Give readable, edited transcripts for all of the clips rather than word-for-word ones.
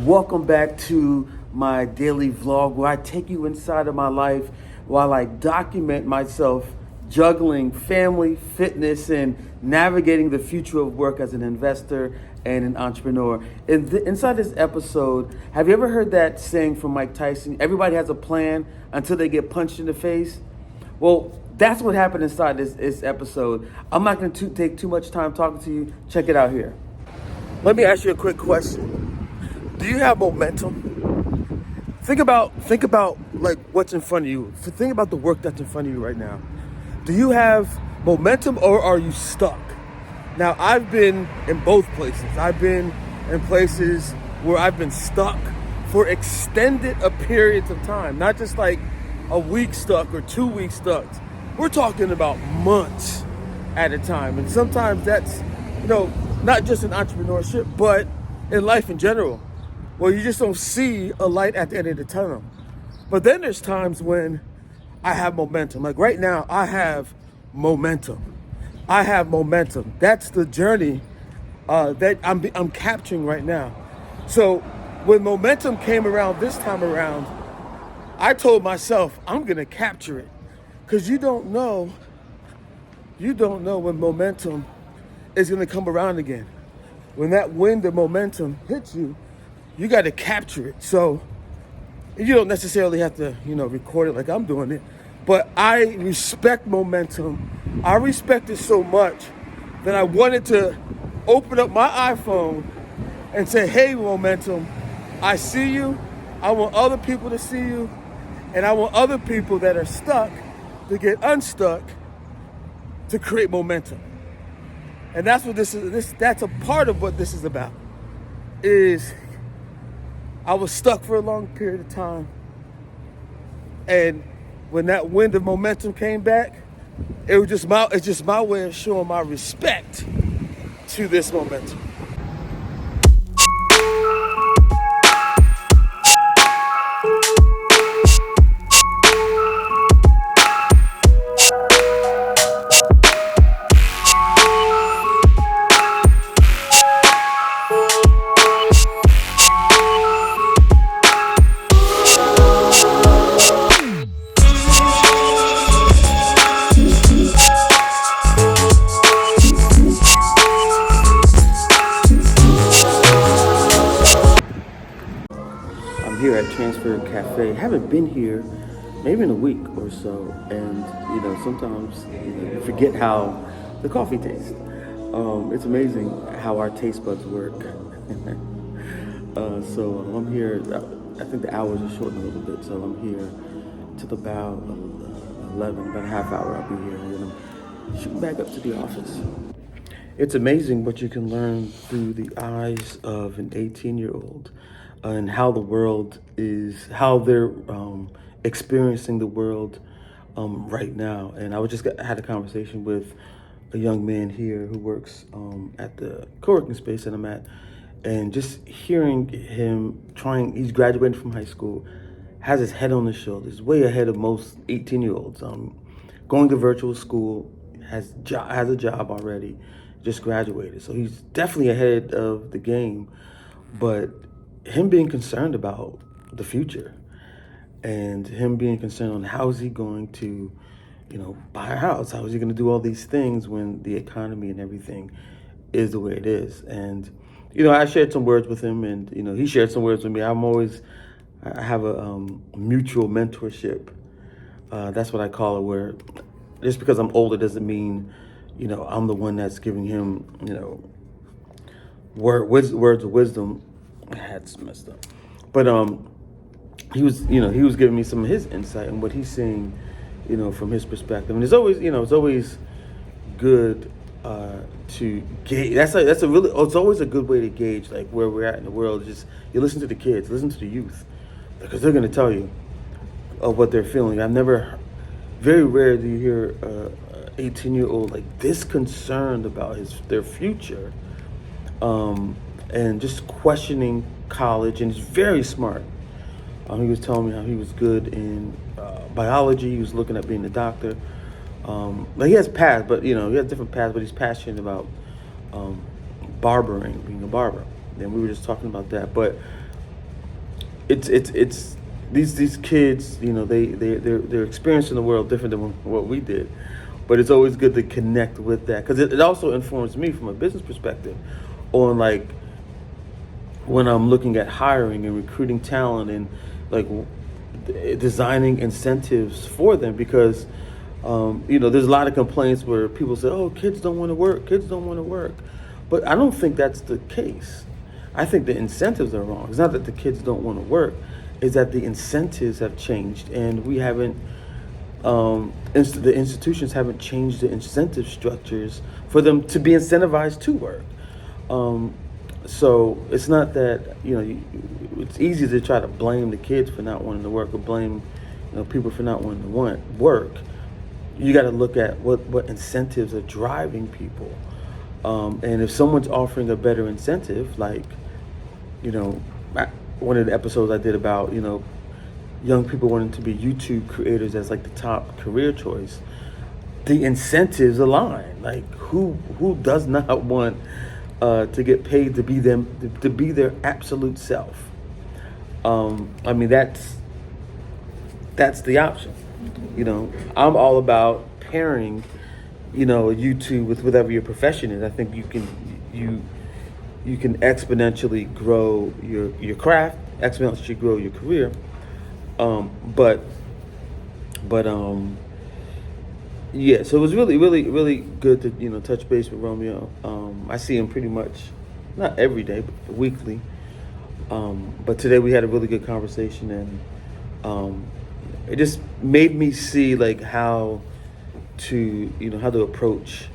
Welcome back to my daily vlog where I take you inside of my life while I document myself juggling family, fitness, and navigating the future of work as an investor and an entrepreneur. Inside this episode, have you ever heard that saying from Mike Tyson? Everybody has a plan until they get punched in the face. Well, that's what happened inside this episode. I'm not going to take too much time talking to you. Check it out here. Let me ask you a quick question. Do you have momentum? Think about like what's in front of you. Think about the work that's in front of you right now. Do you have momentum or are you stuck? Now, I've been in both places. I've been in places where I've been stuck for extended periods of time, not just like a week stuck or 2 weeks stuck. We're talking about months at a time. And sometimes that's, not just in entrepreneurship, but in life in general. Well, you just don't see a light at the end of the tunnel. But then there's times when I have momentum. Like right now, I have momentum. That's the journey that I'm capturing right now. So when momentum came around this time around, I told myself, I'm going to capture it. Because you don't know when momentum is going to come around again. When that wind of momentum hits you, you got to capture it. So you don't necessarily have to, record it like I'm doing it. But I respect momentum. I respect it so much that I wanted to open up my iPhone and say, hey, momentum, I see you. I want other people to see you. And I want other people that are stuck to get unstuck to create momentum. And that's what this is. That's a part of what this is about. Is I was stuck for a long period of time. And when that wind of momentum came back, it's just my way of showing my respect to this momentum. Here at Transfer Cafe. Haven't been here maybe in a week or so, and sometimes you forget how the coffee tastes. It's amazing how our taste buds work. So I'm here. I think the hours are shortened a little bit, so I'm here till about 11, about a half hour. I'll be here, and then I'm shooting back up to the office. It's amazing what you can learn through the eyes of an 18-year-old. And how the world is, how they're experiencing the world right now. And I had a conversation with a young man here who works at the co-working space that I'm at, and just hearing him he's graduating from high school, has his head on his shoulders, way ahead of most 18-year-olds. Going to virtual school, has a job already, just graduated. So he's definitely ahead of the game, but him being concerned about the future and him being concerned on how is he going to, buy a house? How is he going to do all these things when the economy and everything is the way it is? And, I shared some words with him, and, he shared some words with me. I have a mutual mentorship. That's what I call it, where just because I'm older doesn't mean, I'm the one that's giving him, words of wisdom. That's messed up. But he was giving me some of his insight and what he's seeing, from his perspective. And it's always good to gauge. It's always a good way to gauge like where we're at in the world. Just you listen to the kids, listen to the youth, because they're going to tell you what they're feeling. Very rare do you hear a 18-year-old like this concerned about their future. And just questioning college, and he's very smart. He was telling me how he was good in biology. He was looking at being a doctor. He has paths, but he has different paths. But he's passionate about barbering, being a barber. And we were just talking about that. But it's these kids, they're experiencing the world different than what we did, but it's always good to connect with that because it also informs me from a business perspective on like when I'm looking at hiring and recruiting talent and like designing incentives for them because there's a lot of complaints where people say, oh, kids don't want to work, but I don't think that's the case. I think the incentives are wrong. It's not that the kids don't want to work, it's that the incentives have changed and we haven't the institutions haven't changed the incentive structures for them to be incentivized to work. So it's not that, it's easy to try to blame the kids for not wanting to work or blame people for not wanting to work. You got to look at what incentives are driving people. And if someone's offering a better incentive, like, one of the episodes I did about, young people wanting to be YouTube creators as like the top career choice, the incentives align. Like who does not want to get paid to be to be their absolute self? That's the option. I'm all about pairing, YouTube with whatever your profession is. I think you can exponentially grow your craft, exponentially grow your career. Yeah, so it was really, really, really good to, touch base with Romeo. I see him pretty much, not every day, but weekly. But today we had a really good conversation and it just made me see like how to approach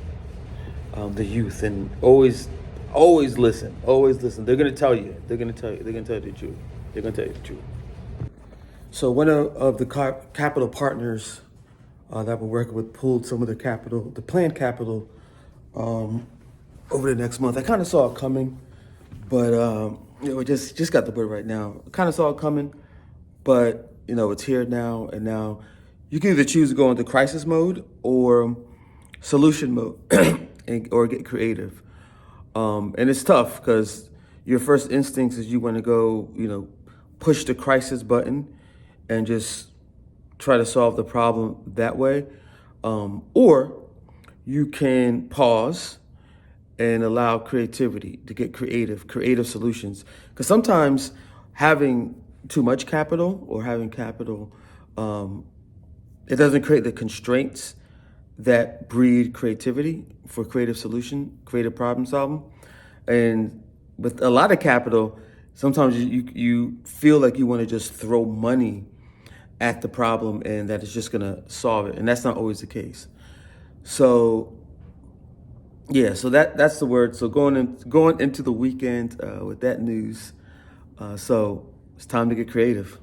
the youth and always listen. They're going to tell you the truth. So one of the capital partners that we're working with pulled some of the planned capital over the next month. I kind of saw it coming, but we just got the word right now. Kind of saw it coming, but it's here now, and now you can either choose to go into crisis mode or solution mode, or get creative. And it's tough because your first instinct is you want to go, push the crisis button and just try to solve the problem that way. Or you can pause and allow creativity to get creative solutions. Because sometimes having too much capital or having capital, it doesn't create the constraints that breed creativity for creative problem solving. And with a lot of capital, sometimes you feel like you want to just throw money at the problem and that it's just going to solve it. And that's not always the case. So, yeah, so that's the word. So going into the weekend with that news. So it's time to get creative.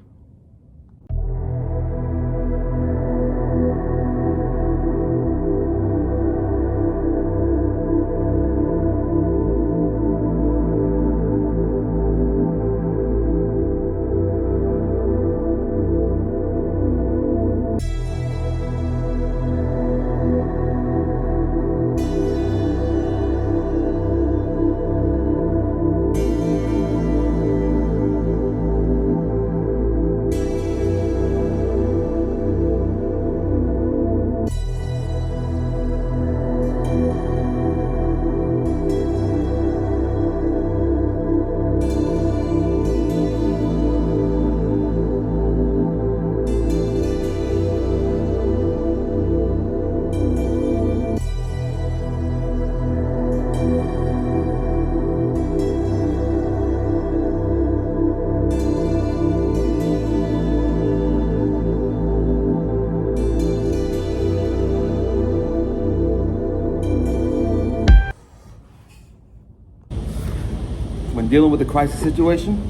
When dealing with a crisis situation,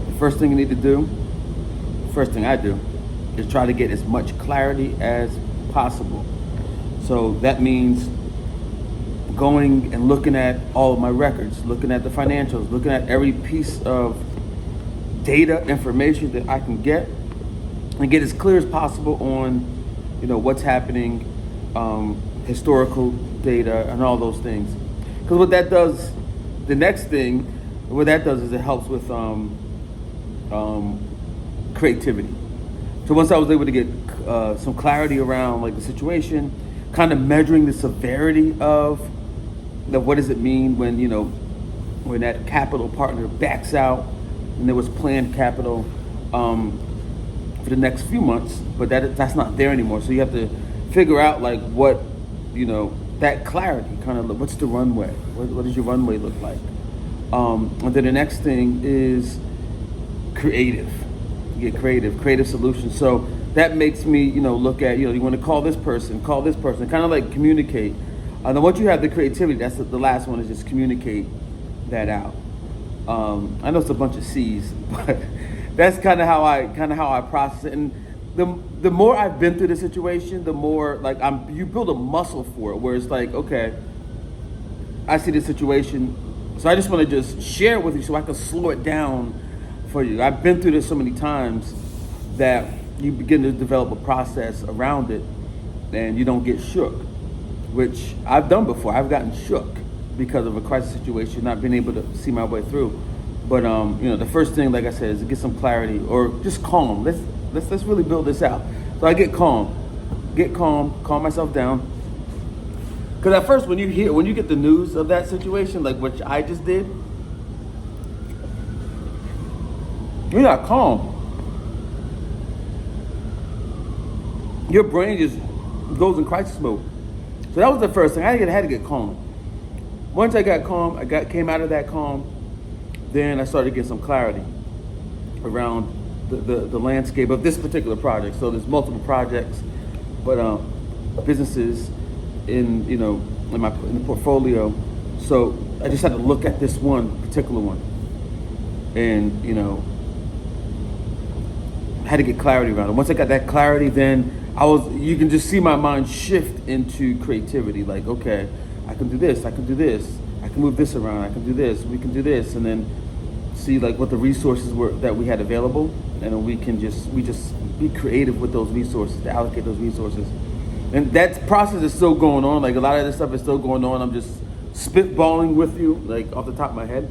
the first thing I do, is try to get as much clarity as possible. So that means going and looking at all of my records, looking at the financials, looking at every piece of data, information that I can get, and get as clear as possible on, what's happening, historical data, and all those things. Because what that does is it helps with um, creativity. So once I was able to get some clarity around like the situation, kind of measuring the severity of what does it mean when when that capital partner backs out, and there was planned capital um, for the next few months, but that's not there anymore. So you have to figure out like what that clarity, kind of what's the runway, what does your runway look like, and then the next thing is creative. You get creative solutions. So that makes me look at you want to call this person, kind of like communicate. And then once you have the creativity, that's the last one, is just communicate that out. I know it's a bunch of C's, but that's kind of how I process it. And the more I've been through the situation, the more like you build a muscle for it, where it's like, okay, I see this situation, so I just want to just share it with you so I can slow it down for you. I've been through this so many times that you begin to develop a process around it, and you don't get shook, which I've done before. I've gotten shook because of a crisis situation, not being able to see my way through. But the first thing, like I said, is to get some clarity or just calm. Let's really build this out. So I get calm, calm myself down. Because at first, when you get the news of that situation, like what I just did, you're not calm. Your brain just goes in crisis mode. So that was the first thing. I had to get calm. Once I got calm, came out of that calm, then I started to get some clarity around the landscape of this particular project. So there's multiple projects, but businesses in the portfolio. So I just had to look at this one particular one, and had to get clarity around it. Once I got that clarity, then you can just see my mind shift into creativity. Like, okay, I can do this, I can move this around, I can do this, we can do this, and then see like what the resources were that we had available, and then we just be creative with those resources, to allocate those resources. And that process is still going on. Like a lot of this stuff is still going on. I'm just spitballing with you, like off the top of my head.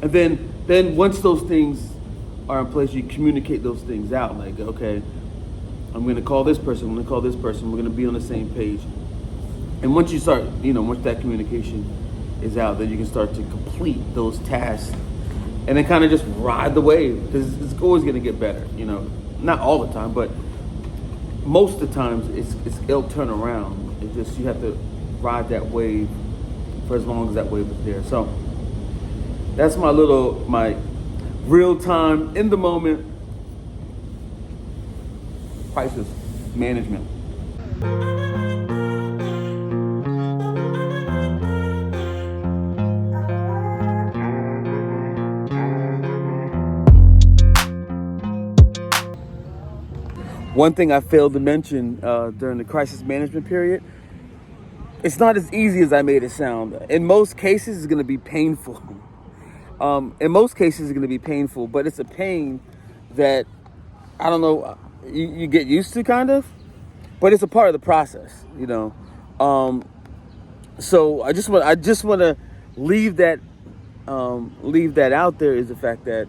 And then once those things are in place, you communicate those things out. Like, okay, I'm going to call this person, I'm going to call this person, we're going to be on the same page. And once you start, once that communication is out, then you can start to complete those tasks, and then kind of just ride the wave, because it's always going to get better. Not all the time, but most of the times it'll turn around. It's just you have to ride that wave for as long as that wave is there. So that's my real time, in the moment crisis management. One thing I failed to mention during the crisis management period, it's not as easy as I made it sound. In most cases, it's going to be painful. But it's a pain that, I don't know, you get used to, kind of, but it's a part of the process, So I just want to leave that out there, is the fact that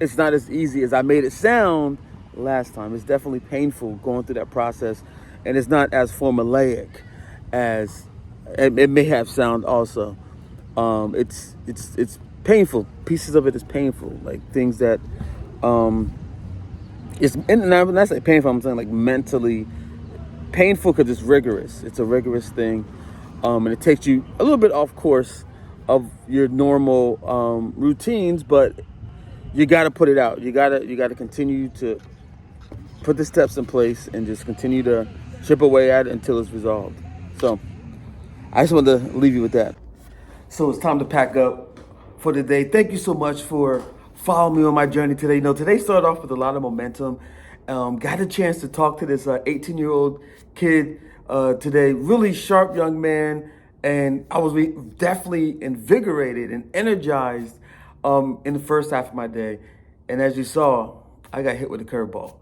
it's not as easy as I made it sound last time. It's definitely painful going through that process, and it's not as formulaic as it may have sound also. It's painful. Pieces of it is painful, like things that and when I say painful, I'm saying like mentally painful, because it's rigorous. It's a rigorous thing, and it takes you a little bit off course of your normal routines, but you got to put it out. You got to continue to put the steps in place and just continue to chip away at it until it's resolved. So I just wanted to leave you with that. So it's time to pack up for the day. Thank you so much for following me on my journey today. Today started off with a lot of momentum. Got a chance to talk to this 18-year-old kid today. Really sharp young man. And I was definitely invigorated and energized in the first half of my day. And as you saw, I got hit with a curveball.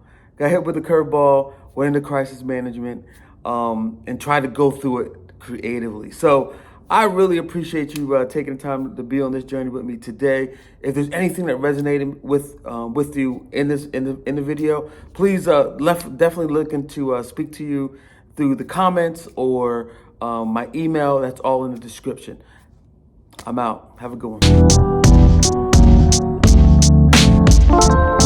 Went into crisis management, and tried to go through it creatively. So I really appreciate you taking the time to be on this journey with me today. If there's anything that resonated with you in the video, please definitely looking to speak to you through the comments or my email. That's all in the description. I'm out. Have a good one.